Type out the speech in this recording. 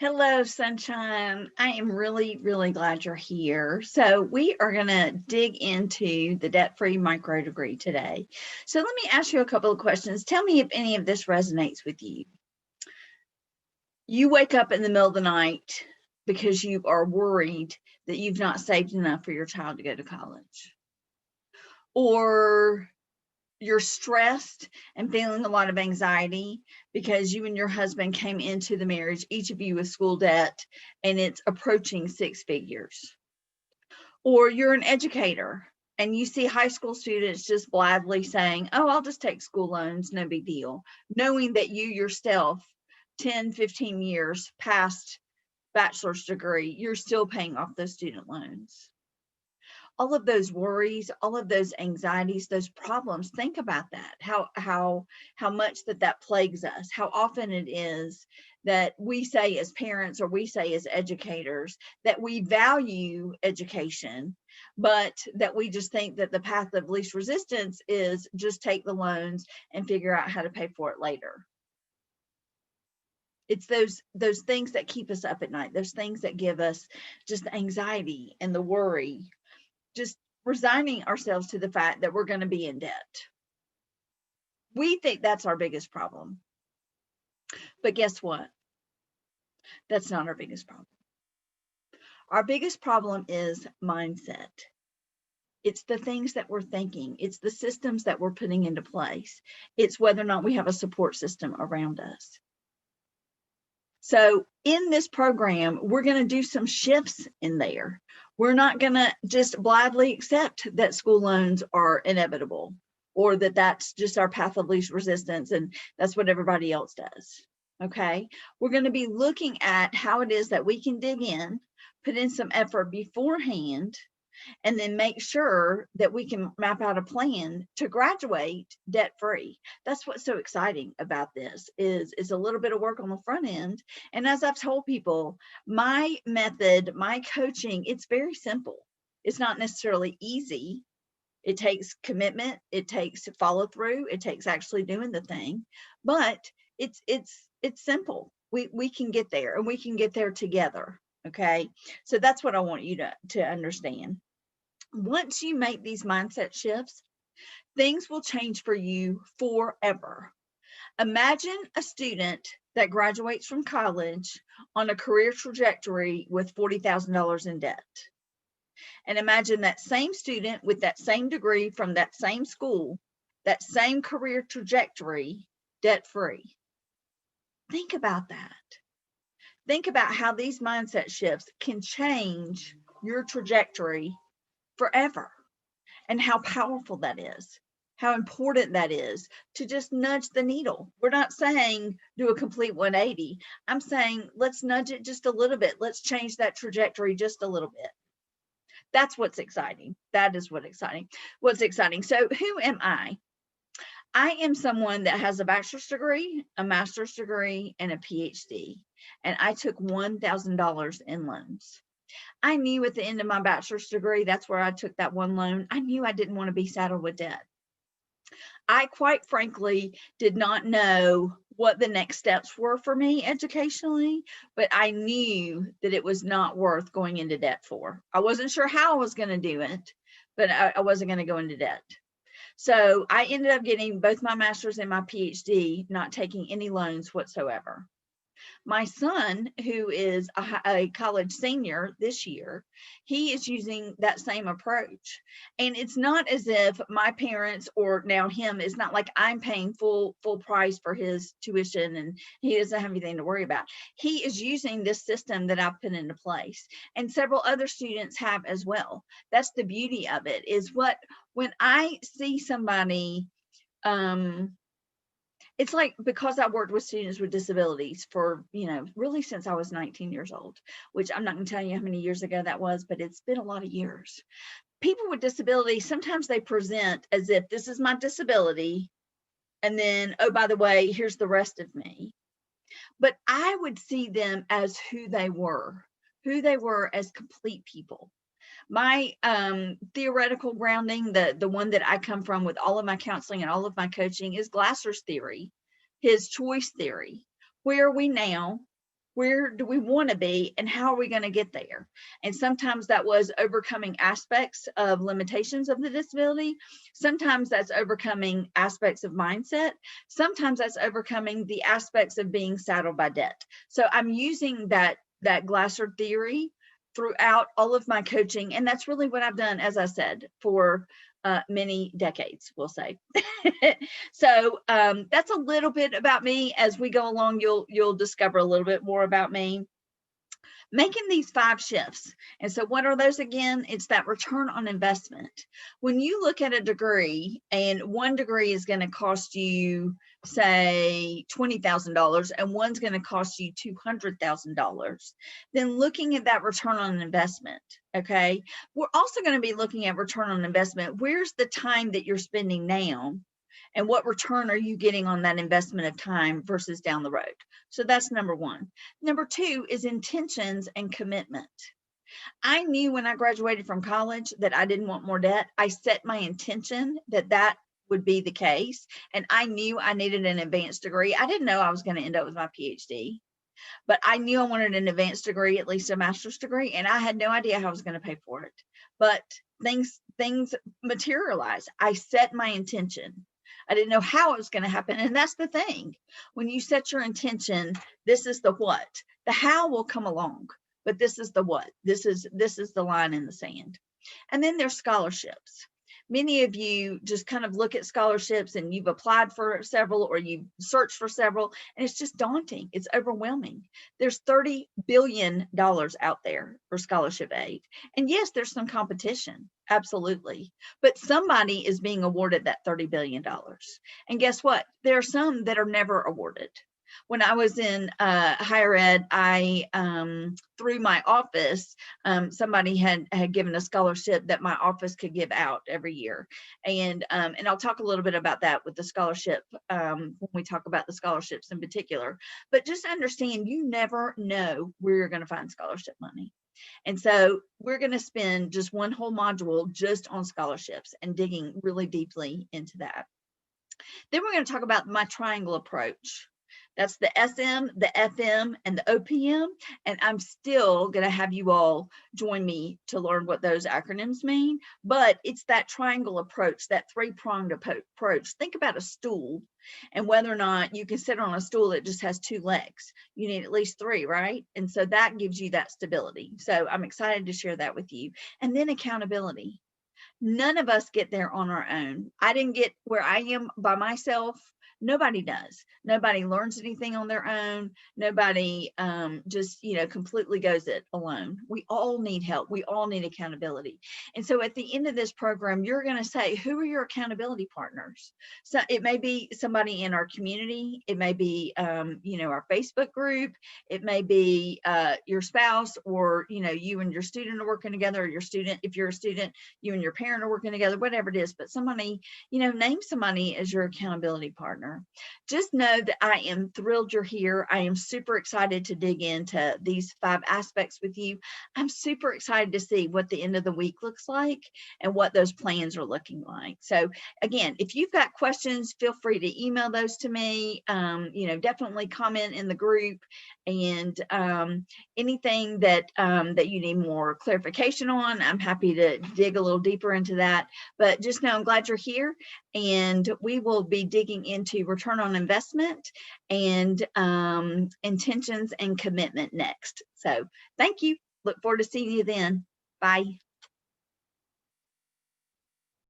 Hello, sunshine. I am really glad you're here. So we are going to dig into the debt-free micro degree today. So let me ask you a couple of questions. Tell me if any of this resonates with you. You wake up in the middle of the night because you are worried that you've not saved enough for your child to go to college. Or you're stressed and feeling a lot of anxiety because you and your husband came into the marriage, each of you with school debt, and it's approaching 6 figures. Or you're an educator and you see high school students just blithely saying, oh, I'll just take school loans, no big deal, knowing that you yourself, 10, 15 years past bachelor's degree, you're still paying off those student loans. All of those worries, all of those anxieties, those problems, think about that, how much that plagues us, how often it is that we say as parents or we say as educators that we value education, but that we just think that the path of least resistance is just take the loans and figure out how to pay for it later. It's those things that keep us up at night, those things that give us just the anxiety and the worry, just resigning ourselves to the fact that we're going to be in debt. We think that's our biggest problem. But guess what? That's not our biggest problem. Our biggest problem is mindset. It's the things that we're thinking. It's the systems that we're putting into place. It's whether or not we have a support system around us. So in this program, we're going to do some shifts in there. We're not going to just blithely accept that school loans are inevitable or that that's just our path of least resistance and that's what everybody else does. Okay. We're going to be looking at how it is that we can dig in, put in some effort beforehand, and then make sure that we can map out a plan to graduate debt-free. That's what's so exciting about this is a little bit of work on the front end. And as I've told people, my method, my coaching, it's very simple. It's not necessarily easy. It takes commitment. It takes follow through. It takes actually doing the thing, but it's simple. We can get there and we can get there together. Okay. So that's what I want you to understand. Once you make these mindset shifts, things will change for you forever. Imagine a student that graduates from college on a career trajectory with $40,000 in debt. And imagine that same student with that same degree from that same school, that same career trajectory, debt-free. Think about that. Think about how these mindset shifts can change your trajectory forever and how powerful that is, how important that is to just nudge the needle. We're not saying do a complete 180. I'm saying let's nudge it just a little bit. Let's change that trajectory just a little bit. That's what's exciting. That is what's exciting. So who am I? I am someone that has a bachelor's degree, a master's degree, and a PhD. And I took $1,000 in loans. I knew at the end of my bachelor's degree, that's where I took that one loan. I knew I didn't want to be saddled with debt. I quite frankly did not know what the next steps were for me educationally, but I knew that it was not worth going into debt for. I wasn't sure how I was going to do it, but I wasn't going to go into debt. So I ended up getting both my master's and my PhD, not taking any loans whatsoever. My son, who is a college senior this year, he is using that same approach. And it's not as if my parents or now him, it's not like I'm paying full price for his tuition and he doesn't have anything to worry about. He is using this system that I've put into place, and several other students have as well. That's the beauty of it, is when I see somebody, it's like, because I worked with students with disabilities for, really since I was 19 years old, which I'm not going to tell you how many years ago that was, but it's been a lot of years. People with disabilities, sometimes they present as if this is my disability, and then, oh, by the way, here's the rest of me. But I would see them as who they were as complete people. My theoretical grounding, the one that I come from with all of my counseling and all of my coaching, is Glasser's theory, his choice theory. Where are we now? where do we want to be, and how are we going to get there? And sometimes that was overcoming aspects of limitations of the disability. Sometimes that's overcoming aspects of mindset. Sometimes that's overcoming the aspects of being saddled by debt. So I'm using that Glasser theory throughout all of my coaching. And that's really what I've done, as I said, for many decades, we'll say. So that's a little bit about me. As we go along, you'll discover a little bit more about me. Making these 5 shifts. And so what are those again? It's that return on investment. When you look at a degree, and one degree is going to cost you, say, $20,000, and one's going to cost you $200,000, then looking at that return on investment, okay? We're also going to be looking at return on investment. Where's the time that you're spending now? And what return are you getting on that investment of time versus down the road? So that's number 1. Number 2 is intentions and commitment. I knew when I graduated from college that I didn't want more debt. I set my intention that would be the case. And I knew I needed an advanced degree. I didn't know I was going to end up with my PhD, but I knew I wanted an advanced degree, at least a master's degree. And I had no idea how I was going to pay for it. But things materialized. I set my intention. I didn't know how it was going to happen. And that's the thing. When you set your intention, this is the what. The how will come along, but this is the what. This is the line in the sand. And then there's scholarships. Many of you just kind of look at scholarships and you've applied for several or you've searched for several, and it's just daunting. It's overwhelming. There's $30 billion out there for scholarship aid. And yes, there's some competition, absolutely. But somebody is being awarded that $30 billion. And guess what? There are some that are never awarded. When I was in higher ed, I through my office, somebody had given a scholarship that my office could give out every year, and I'll talk a little bit about that with the scholarship when we talk about the scholarships in particular. But just understand, you never know where you're going to find scholarship money. And so we're going to spend just one whole module just on scholarships and digging really deeply into that. Then we're going to talk about my triangle approach. That's the SM, the FM, and the OPM. And I'm still going to have you all join me to learn what those acronyms mean. But it's that triangle approach, that 3-pronged approach. Think about a stool and whether or not you can sit on a stool that just has 2 legs. You need at least 3, right? And so that gives you that stability. So I'm excited to share that with you. And then accountability. None of us get there on our own. I didn't get where I am by myself. Nobody does. Nobody learns anything on their own. Nobody just, completely goes it alone. We all need help. We all need accountability. And so at the end of this program, you're going to say, who are your accountability partners? So it may be somebody in our community. It may be, our Facebook group. It may be your spouse, or, you and your student are working together, or your student, if you're a student, you and your parent are working together, whatever it is. But somebody, name somebody as your accountability partner. Just know that I am thrilled you're here. I am super excited to dig into these 5 aspects with you. I'm super excited to see what the end of the week looks like and what those plans are looking like. So again, if you've got questions, feel free to email those to me. Definitely comment in the group, and anything that you need more clarification on, I'm happy to dig a little deeper into that. But just know I'm glad you're here, and we will be digging into return on investment and intentions and commitment next. So thank you. Look forward to seeing you then. Bye.